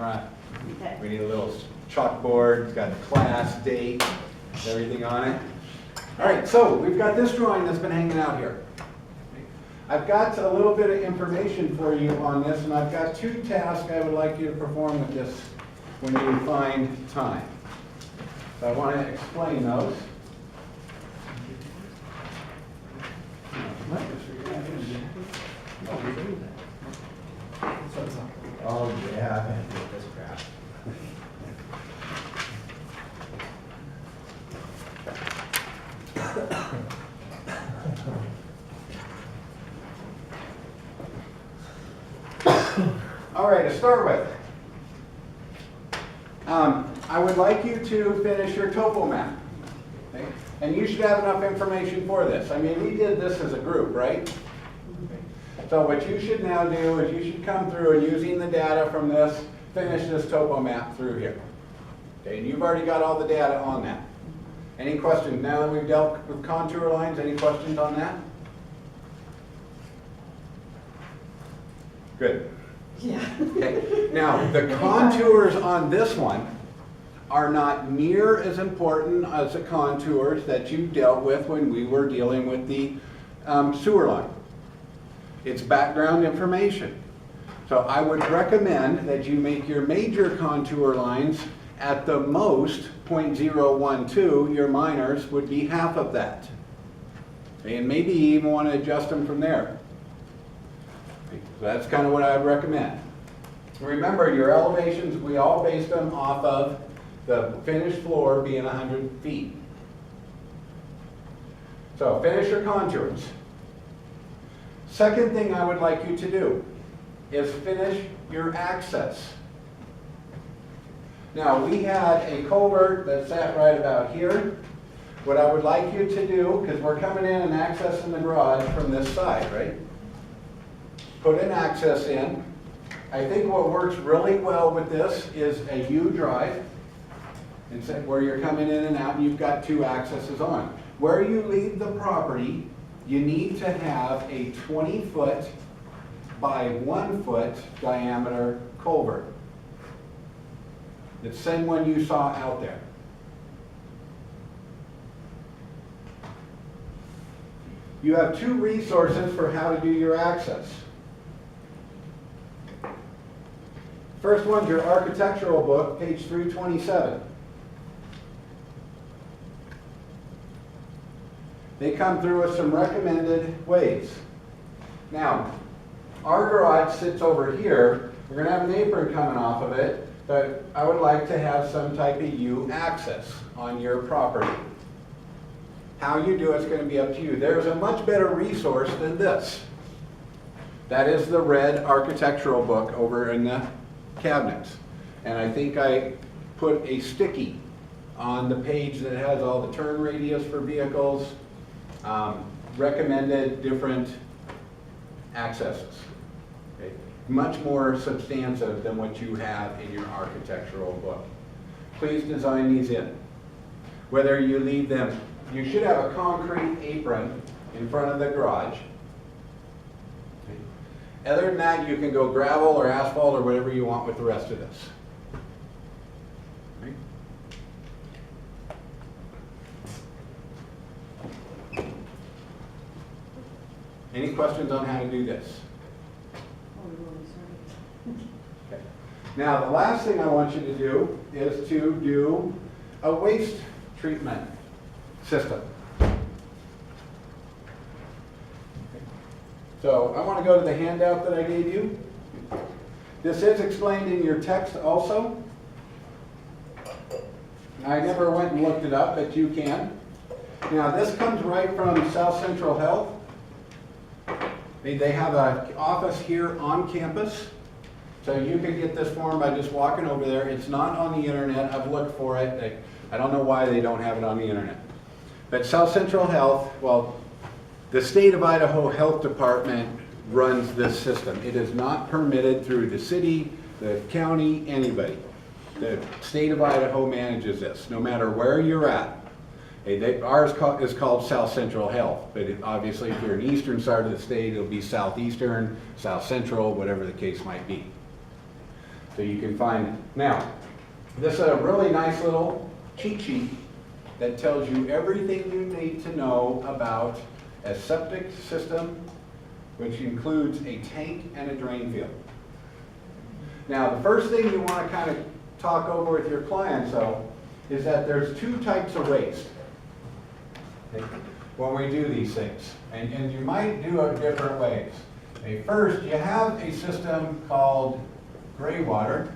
camera. Okay. We need a little chalkboard, it's got class, date, everything on it. All right, so we've got this drawing that's been hanging out here. I've got a little bit of information for you on this, and I've got 2 tasks I would like you to perform with this when you find time. So I want to explain those. Oh, yeah, I've been doing this crap. All right, to start with, I would like you to finish your topo map. Okay? And you should have enough information for this. I mean, we did this as a group, right? So what you should now do is you should come through and using the data from this, finish this topo map through here. Okay, and you've already got all the data on that. Any questions? Now that we've dealt with contour lines, any questions on that? Good. Yeah. Okay. Now, the contours on this one are not near as important as the contours that you dealt with when we were dealing with the sewer line. It's background information. So I would recommend that you make your major contour lines at the most 0.012. Your minors would be half of that. And maybe you even want to adjust them from there. So that's kind of what I would recommend. Remember, your elevations, we all based them off of the finished floor being 100 feet. So finish your contours. Second thing I would like you to do is finish your access. Now, we had a culvert that sat right about here. What I would like you to do, because we're coming in and accessing the garage from this side, right? Put an access in. I think what works really well with this is a U-drive, and where you're coming in and out and you've got 2 accesses on. Where you leave the property, you need to have a 20-foot by 1-foot diameter culvert. The same one you saw out there. You have 2 resources for how to do your access. First one's your architectural book, page 327. They come through with some recommended ways. Now, our garage sits over here. We're going to have an apron coming off of it, but I would like to have some type of U access on your property. How you do it's going to be up to you. There's a much better resource than this. That is the red architectural book over in the cabinets. And I think I put a sticky on the page that has all the turn radius for vehicles, recommended different accesses. Okay? Much more substantive than what you have in your architectural book. Please design these in. Whether you leave them, you should have a concrete apron in front of the garage. Other than that, you can go gravel or asphalt or whatever you want with the rest of this. Right? Any questions on how to do this? Okay. Now, the last thing I want you to do is to do a waste treatment system. So I want to go to the handout that I gave you. This is explained in your text also. I never went and looked it up, but you can. Now this comes right from South Central Health. They have an office here on campus. So you can get this form by just walking over there. It's not on the internet. I've looked for it. I don't know why they don't have it on the internet. But South Central Health, well, the state of Idaho Health Department runs this system. It is not permitted through the city, the county, anybody. The state of Idaho manages this, no matter where you're at. Ours is called South Central Health, but obviously if you're in the eastern side of the state, it'll be southeastern, south central, whatever the case might be. So you can find, now, this is a really nice little cheat sheet that tells you everything you need to know about a septic system, which includes a tank and a drain field. Now, the first thing you want to kind of talk over with your clients, though, is that there's two types of waste when we do these things. And you might do it different ways. Okay, first, you have a system called gray water.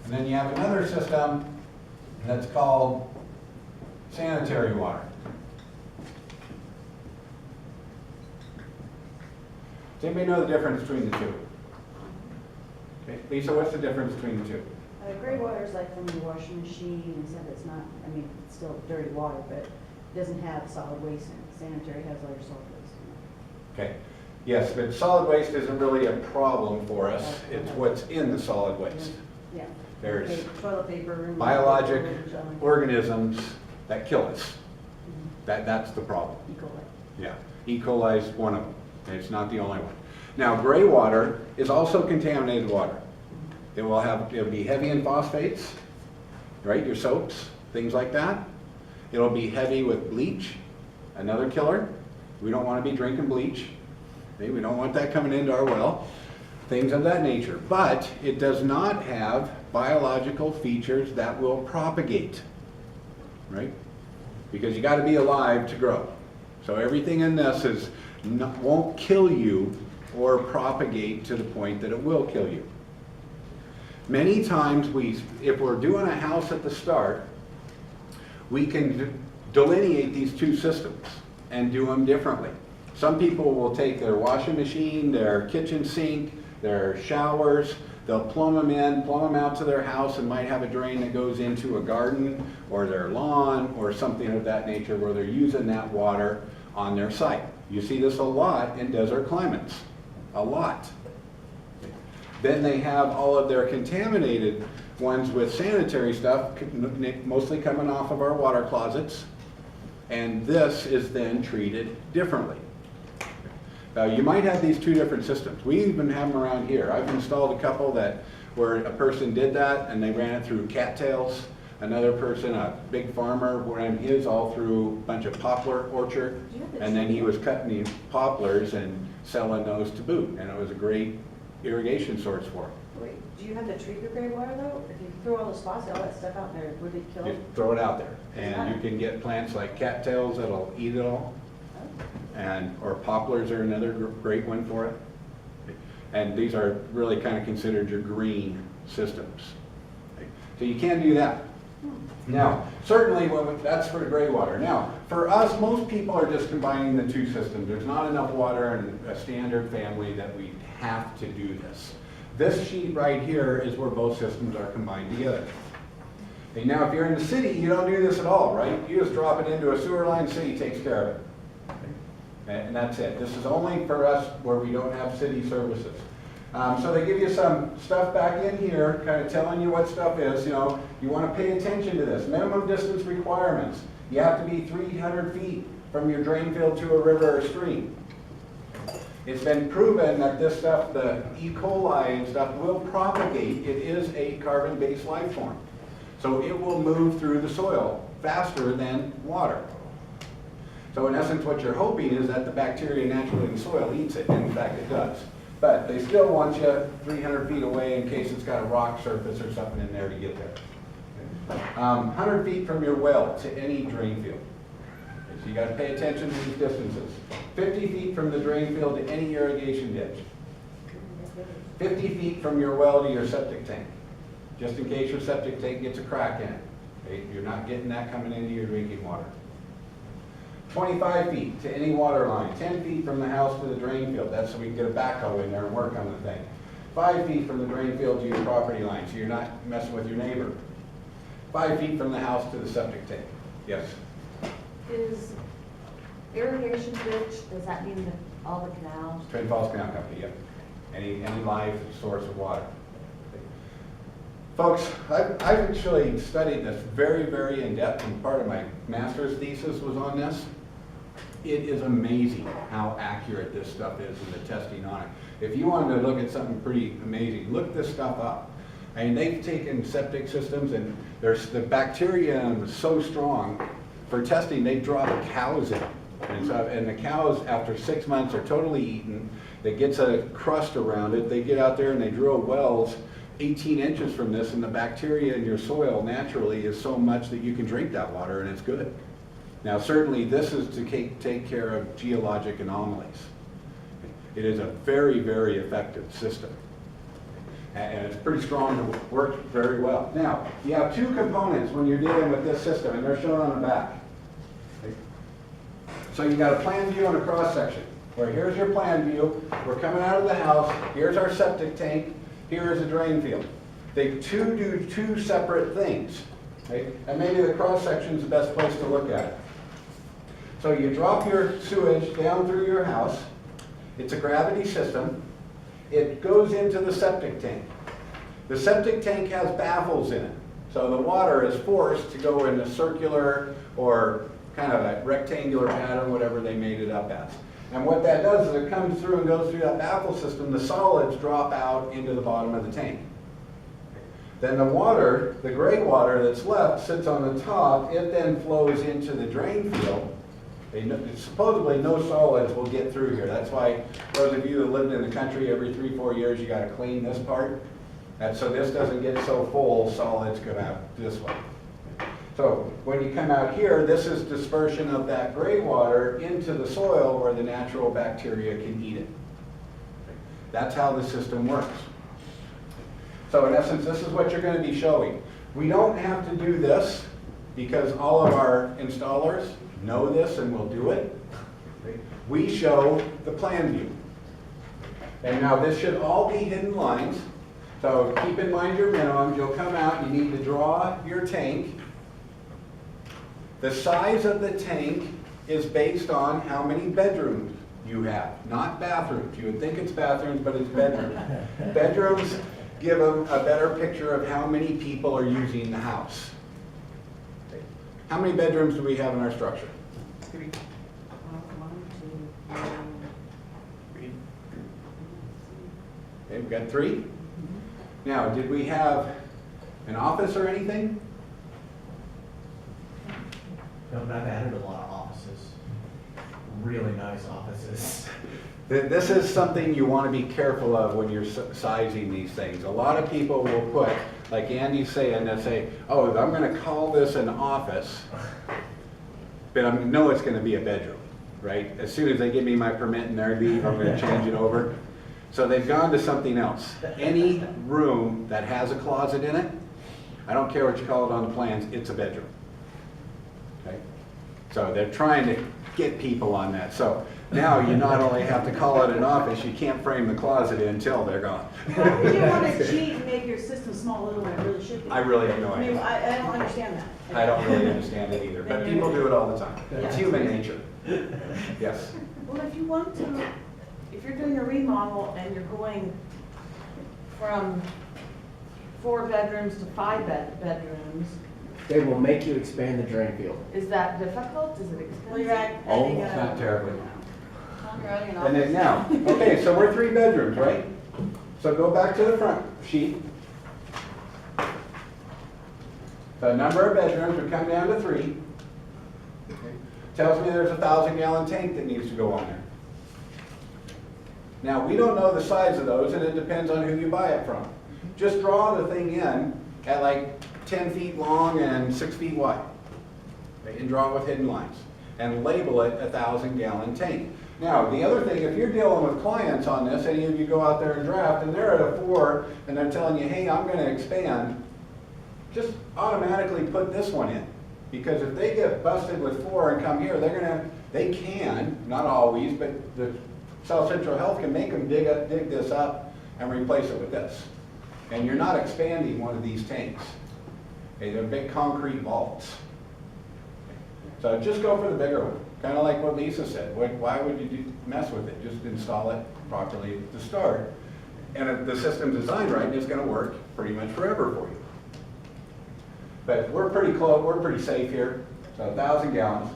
And then you have another system that's called sanitary water. Does anybody know the difference between the two? Okay, Lisa, what's the difference between the two? Gray water is like from your washing machine, except it's not, I mean, it's still dirty water, but it doesn't have solid waste in it. Sanitary has all your solid waste in it. Okay, yes, but solid waste isn't really a problem for us. It's what's in the solid waste. Yeah. There's Toilet paper. And biologic junk. organisms that kill us. That's the problem. E. coli. Yeah, E. coli is one of them, and it's not the only one. Now, gray water is also contaminated water. It'll be heavy in phosphates, right? Your soaps, things like that. It'll be heavy with bleach, another killer. We don't want to be drinking bleach. Okay? We don't want that coming into our well. Things of that nature. But it does not have biological features that will propagate, right? Because you got to be alive to grow. So everything in this won't kill you or propagate to the point that it will kill you. Many times if we're doing a house at the start, we can delineate these two systems and do them differently. Some people will take their washing machine, their kitchen sink, their showers, they'll plumb them out to their house, and might have a drain that goes into a garden or their lawn or something of that nature where they're using that water on their site. You see this a lot in desert climates, a lot. Then they have all of their contaminated ones with sanitary stuff, mostly coming off of our water closets, and this is then treated differently. Now, you might have these two different systems. We even have them around here. I've installed a couple where a person did that and they ran it through cattails. Another person, a big farmer, ran his all through a bunch of poplar orchard, and then he was cutting these poplars and selling those to boot, and it was a great irrigation source for them. Wait, do you have to treat your gray water though? If you throw all the spots, all that stuff out there, would it kill? Just throw it out there, and you can get plants like cattails that'll eat it all. Or poplars are another great one for it. And these are really kind of considered your green systems. So you can do that. Now, certainly that's for the gray water. Now, for us, most people are just combining the two systems. There's not enough water in a standard family that we have to do this. This sheet right here is where both systems are combined together. Okay, now, if you're in the city, you don't do this at all, right? You just drop it into a sewer line, city takes care of it. And that's it. This is only for us where we don't have city services. So they give you some stuff back in here, kind of telling you what stuff is. You know, you want to pay attention to this. Minimum distance requirements. You have to be 300 feet from your drain field to a river or stream. It's been proven that this stuff, the E. coli and stuff, will propagate. It is a carbon-based life form. So it will move through the soil faster than water. So in essence, what you're hoping is that the bacteria naturally in the soil eats it, and in fact it does. But they still want you 300 feet away in case it's got a rock surface or something in there to get there. 100 feet from your well to any drain field. Okay, so you got to pay attention to these distances. 50 feet from the drain field to any irrigation ditch. 50 feet from your well to your septic tank, just in case your septic tank gets a crack in it. Okay? You're not getting that coming into your drinking water. 25 feet to any water line, 10 feet from the house to the drain field. That's so we can get a backhoe in there and work on the thing. 5 feet from the drain field to your property line, so you're not messing with your neighbor. 5 feet from the house to the septic tank. Yes? Is irrigation ditch, does that mean that all the canals? Twin Falls Canal Company, yep. Any live source of water. Folks, I've actually studied this very, very in depth, and part of my master's thesis was on this. It is amazing how accurate this stuff is in the testing on it. If you wanted to look at something pretty amazing, look this stuff up. I mean, they've taken septic systems and the bacteria in them is so strong. For testing, they draw the cows in. And the cows, after 6 months, are totally eaten. It gets a crust around it. They get out there and they drill wells 18 inches from this, and the bacteria in your soil naturally is so much that you can drink that water and it's good. Now, certainly this is to take care of geologic anomalies. It is a very, very effective system. And it's pretty strong and works very well. Now, you have two components when you're dealing with this system, and they're shown on the back. So you got a plan view and a cross section. Where here's your plan view, we're coming out of the house, here's our septic tank, here is a drain field. They do two separate things. Okay? And maybe the cross section is the best place to look at it. So you drop your sewage down through your house. It's a gravity system. It goes into the septic tank. The septic tank has baffles in it. So the water is forced to go in a circular or kind of a rectangular pattern, whatever they made it up as. And what that does is it comes through and goes through that baffle system. The solids drop out into the bottom of the tank. Then the water, the gray water that's left, sits on the top. It then flows into the drain field. Supposedly no solids will get through here. That's why those of you that lived in the country, every 3-4 years you got to clean this part. And so this doesn't get so full, solids come out this way. So when you come out here, this is dispersion of that gray water into the soil where the natural bacteria can eat it. That's how the system works. So in essence, this is what you're going to be showing. We don't have to do this because all of our installers know this and will do it. We show the plan view. And now this should all be hidden lines. So keep in mind your minimums. You'll come out, you need to draw your tank. The size of the tank is based on how many bedrooms you have, not bathrooms. You would think it's bathrooms, but it's bedrooms. Bedrooms give them a better picture of how many people are using the house. How many bedrooms do we have in our structure? 3. 1, 2, 3. Okay, we've got 3. Now, did we have an office or anything? No, but I've added a lot of offices. Really nice offices. This is something you want to be careful of when you're sizing these things. A lot of people will put, like Andy's saying, they'll say, oh, I'm going to call this an office, but I know it's going to be a bedroom, right? As soon as they give me my permit and they leave, I'm going to change it over. So they've gone to something else. Any room that has a closet in it, I don't care what you call it on the plans, it's a bedroom. Okay? So they're trying to get people on that. So now you not only have to call it an office, you can't frame the closet in until they're gone. Why would you want to cheat and make your system small little when it really should be? I really have no I mean, idea. I don't understand that. I don't really understand it either, but people do it all the time. It's human nature. Yes. Well, if you want to, if you're doing a remodel and you're going from 4 bedrooms to 5 bedrooms, They will make you expand the drain field. is that difficult? Is it Well, you're expensive? adding It's not terribly. You're adding an And then office. now, okay, so we're 3 bedrooms, right? So go back to the front sheet. The number of bedrooms would come down to 3. Tells me there's a 1,000-gallon tank that needs to go on there. Now, we don't know the size of those, and it depends on who you buy it from. Just draw the thing in at like 10 feet long and 6 feet wide. Okay, and draw it with hidden lines. And label it a 1,000-gallon tank. Now, the other thing, if you're dealing with clients on this, any of you go out there and draft, and they're at a 4, and they're telling you, hey, I'm going to expand, just automatically put this one in. Because if they get busted with 4 and come here, they can, not always, but the South Central Health can make them dig this up and replace it with this. And you're not expanding one of these tanks. Okay, they're big concrete vaults. So just go for the bigger one. Kind of like what Lisa said. Why would you mess with it? Just install it properly to start. And if the system's designed right, it's going to work pretty much forever for you. But we're pretty close, we're pretty safe here. So 1,000 gallons.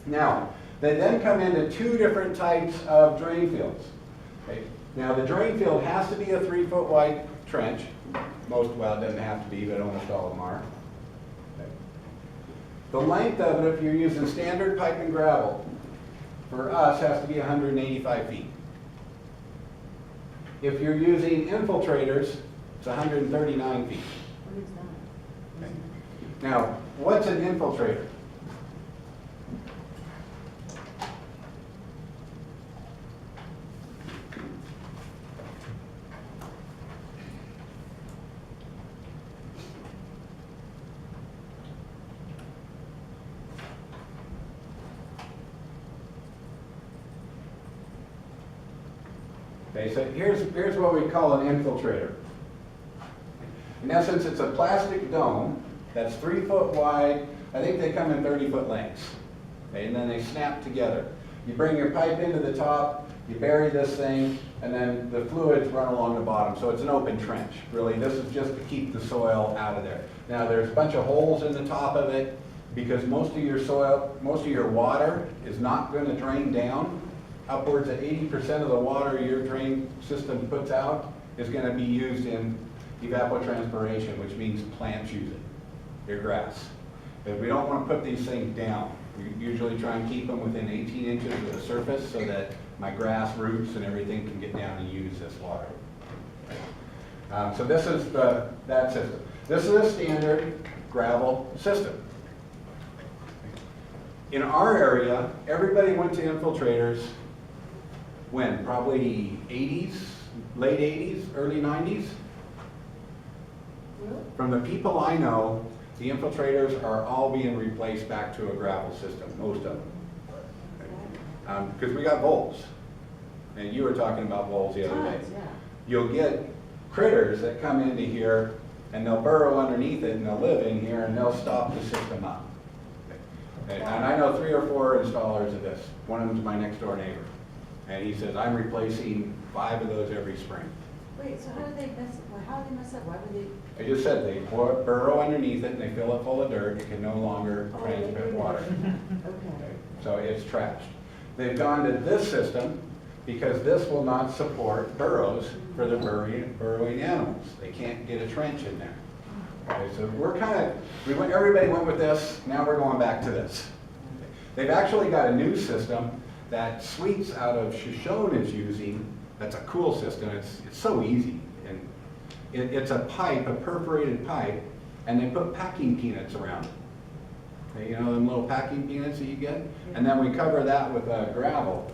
Now, they then come into 2 different types of drain fields. Okay? Now, the drain field has to be a 3-foot wide trench. Most, well, it doesn't have to be, but almost all of them are. Okay. The length of it, if you're using standard pipe and gravel, for us, has to be 185 feet. If you're using infiltrators, it's 139 feet. What is that? Okay. Now, what's an infiltrator? Okay, so here's what we call an infiltrator. In essence, it's a plastic dome that's 3 foot wide. I think they come in 30-foot lengths. Okay, and then they snap together. You bring your pipe into the top, you bury this thing, and then the fluids run along the bottom. So it's an open trench. Really, this is just to keep the soil out of there. Now, there's a bunch of holes in the top of it because most of your soil, most of your water is not going to drain down. Upwards of 80% of the water your drain system puts out is going to be used in evapotranspiration, which means plants use it, your grass. But we don't want to put these things down. We usually try and keep them within 18 inches of the surface so that my grass roots and everything can get down and use this water. So this is that system. This is a standard gravel system. In our area, everybody went to infiltrators when? Probably 80s, late 80s, early 90s? Really? From the people I know, the infiltrators are all being replaced back to a gravel system, most of them. Because we got voles. And you were talking about voles the other day. Tons, yeah. You'll get critters that come into here and they'll burrow underneath it and they'll live in here and they'll stop the system up. And I know 3 or 4 installers of this. One of them's my next door neighbor. And he says, I'm replacing 5 of those every spring. Wait, so how do they mess up? Why would they? I just said they burrow underneath it and they fill it full of dirt. It can no longer Oh, they transmit do water. that. Okay, Okay. so it's trashed. They've gone to this system because this will not support burrows for the burrowing animals. They can't get a trench in there. Okay, so we're everybody went with this, now we're going back to this. They've actually got a new system that Sweets out of Shoshone is using. That's a cool system. It's so easy. And it's a pipe, a perforated pipe, and they put packing peanuts around it. Okay, you know them little packing peanuts that you get? And then we cover that with gravel.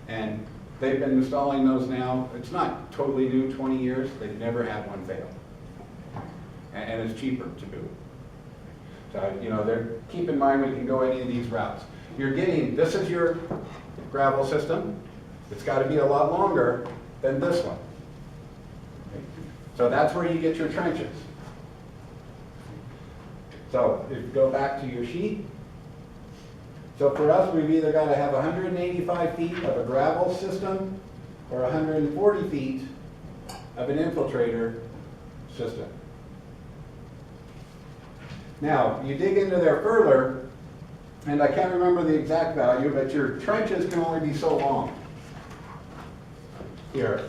And they've been installing those now. It's not totally new, 20 years. They've never had one fail. And it's cheaper to do. So, you know, keep in mind we can go any of these routes. This is your gravel system. It's got to be a lot longer than this one. Okay. So that's where you get your trenches. So if you go back to your sheet. So for us, we've either got to have 185 feet of a gravel system or 140 feet of an infiltrator system. Now, you dig into there further, and I can't remember the exact value, but your trenches can only be so long. Here.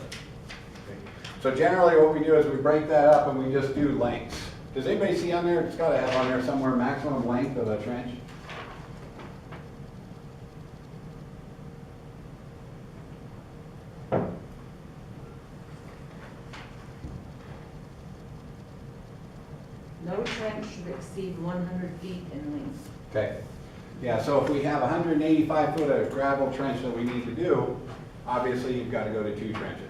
So generally what we do is we break that up and we just do lengths. Does anybody see on there? It's got to have on there somewhere maximum length of a trench. No trench should exceed 100 feet in length. Okay. Yeah, so if we have 185 foot of gravel trench that we need to do, obviously you've got to go to 2 trenches.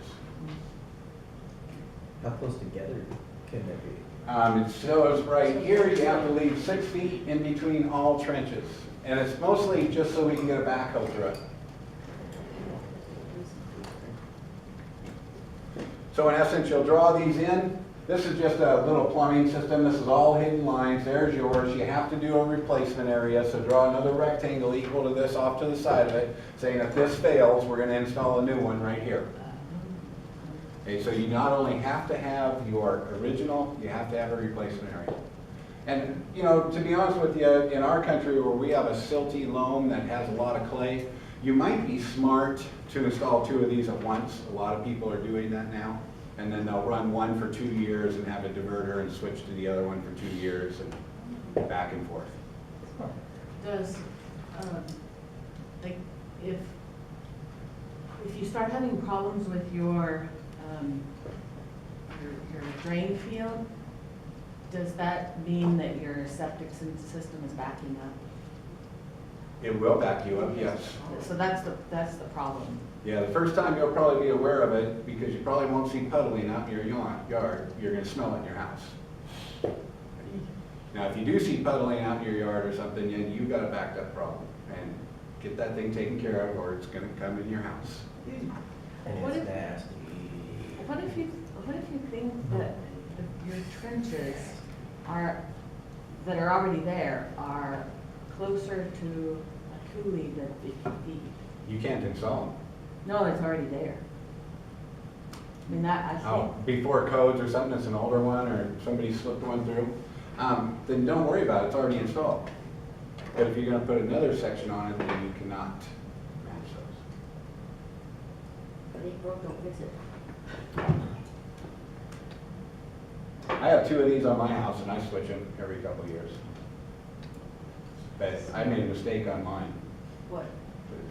How close together can they be? It shows right here, you have to leave 6 feet in between all trenches. And it's mostly just so we can get a backhoe through it. So in essence, you'll draw these in. This is just a little plumbing system. This is all hidden lines. There's yours. You have to do a replacement area, so draw another rectangle equal to this off to the side of it, saying if this fails, we're going to install a new one right here. Okay, so you not only have to have your original, you have to have a replacement area. And, you know, to be honest with you, in our country where we have a silty loam that has a lot of clay, You might be smart to install 2 of these at once. A lot of people are doing that now. And then they'll run one for 2 years and have a diverter and switch to the other one for 2 years and back and forth. Does, like, if you start having problems with your drain field, does that mean that your septic system is backing up? It will back you up, yes. So that's the problem. Yeah, the first time you'll probably be aware of it because you probably won't see puddling out in your yard. You're gonna smell it in your house. Now, if you do see puddling out in your yard or something, then you've got a backed up problem. And get that thing taken care of or it's gonna come in your house. And What it's if- nasty. What if you think that your trenches that are already there are closer to a coulee than 50 feet? You can't install them. No, it's already there. I mean, that, I think. Oh, before codes or something, it's an older one or somebody slipped one through, then don't worry about it, it's already installed. But if you're gonna put another section on it, then you cannot match those. But ain't broke, don't fix it. I have 2 of these on my house and I switch them every couple of years. But I made a mistake on mine. What?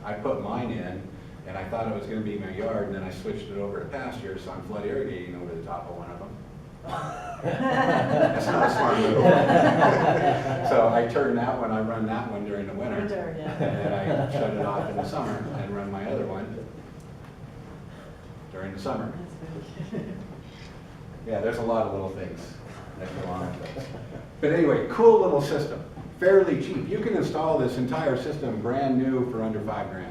I put mine in and I thought it was gonna be my yard and then I switched it over to pasture, so I'm flood irrigating over the top of one of them. That's not a smart move. So I turn that one, I run that one during the winter. Winter, yeah. And then I shut it off in the summer and run my other one during the summer. Yeah, there's a lot of little things that go on with this. But anyway, cool little system, fairly cheap. You can install this entire system brand new for under $5,000.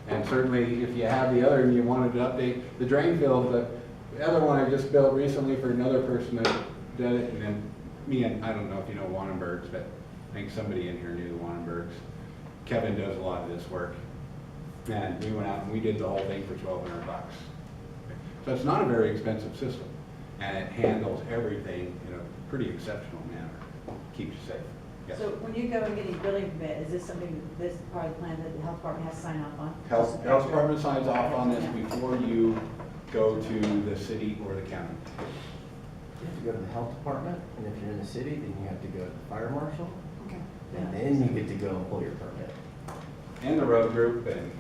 And certainly, if you have the other and you wanted to update the drain field, the other one I just built recently for another person that did it, and then me and, I don't know if you know Wannenbergs, but I think somebody in here knew the Wannenbergs. Kevin does a lot of this work. And we went out and we did the whole thing for $1,200. So it's not a very expensive system, and it handles everything in a pretty exceptional manner. Keeps you safe. Yes. So when you go and get a building permit, is this something, this is part of the plan that the health department has to sign off on? Health department signs off on this before you go to the city or the county. You have to go to the health department, and if you're in the city, then you have to go to the fire marshal, Okay. and then you get to go and pull your permit. And the road group, and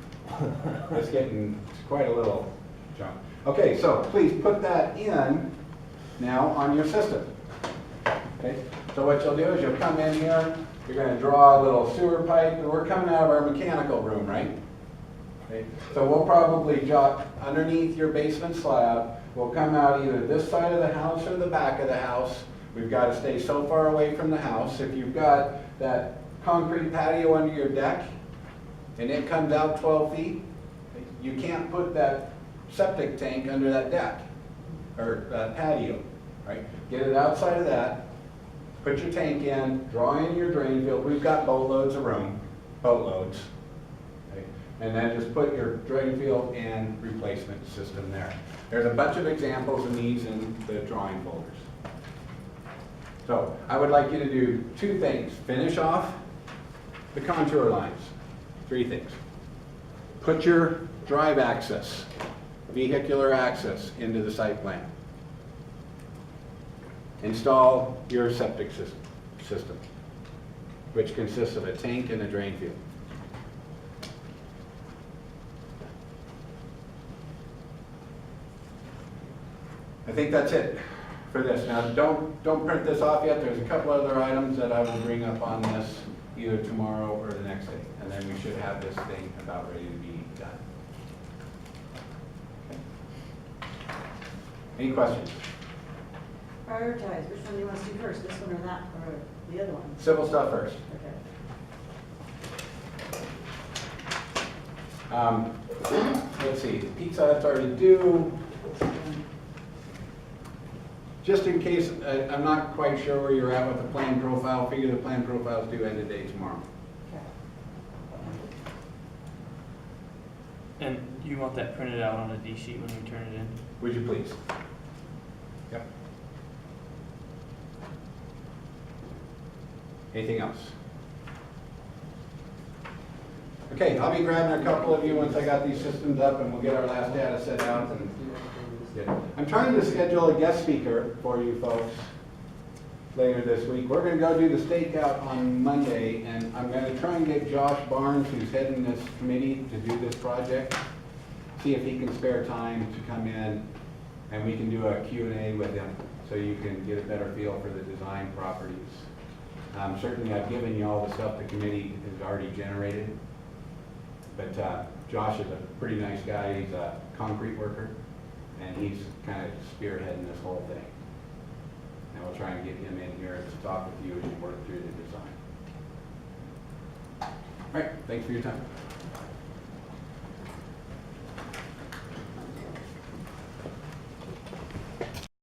it's getting quite a little junk. Okay, so please put that in now on your system. Okay, so what you'll do is you'll come in here, you're gonna draw a little sewer pipe, and we're coming out of our mechanical room, right? Okay, so we'll probably jot underneath your basement slab, we'll come out either this side of the house or the back of the house. We've got to stay so far away from the house. If you've got that concrete patio under your deck, and it comes out 12 feet, you can't put that septic tank under that deck, or patio, right? Get it outside of that, put your tank in, draw in your drain field. We've got boatloads of room, boatloads. Okay? And then just put your drain field and replacement system there. There's a bunch of examples of these in the drawing folders. So I would like you to do 2 things. Finish off the contour lines. 3 things. Put your drive access, vehicular access into the site plan. Install your septic system, which consists of a tank and a drain field. I think that's it for this. Now, don't print this off yet. There's a couple other items that I will bring up on this either tomorrow or the next day, and then we should have this thing about ready to be done. Okay. Any questions? Prioritize, which one do you want to do first, this one or that, or the other one? Civil stuff first. Okay. Let's see, Pizza Hut's already due. Just in case, I'm not quite sure where you're at with the plan profile, figure the plan profile's due end of day tomorrow. Okay. And you want that printed out on a D sheet when we turn it in? Would you please? Yep. Anything else? Okay, I'll be grabbing a couple of you once I got these systems up, and we'll get our last data set out. And I'm trying to schedule a guest speaker for you folks later this week. We're gonna go do the stakeout on Monday, and I'm gonna try and get Josh Barnes, who's heading this committee to do this project, see if he can spare time to come in, and we can do a Q&A with him, so you can get a better feel for the design properties. Certainly, I've given you all the stuff the committee has already generated, but Josh is a pretty nice guy. He's a concrete worker, and he's kind of spearheading this whole thing. And we'll try and get him in here to talk with you as you work through the design. All right, thanks for your time.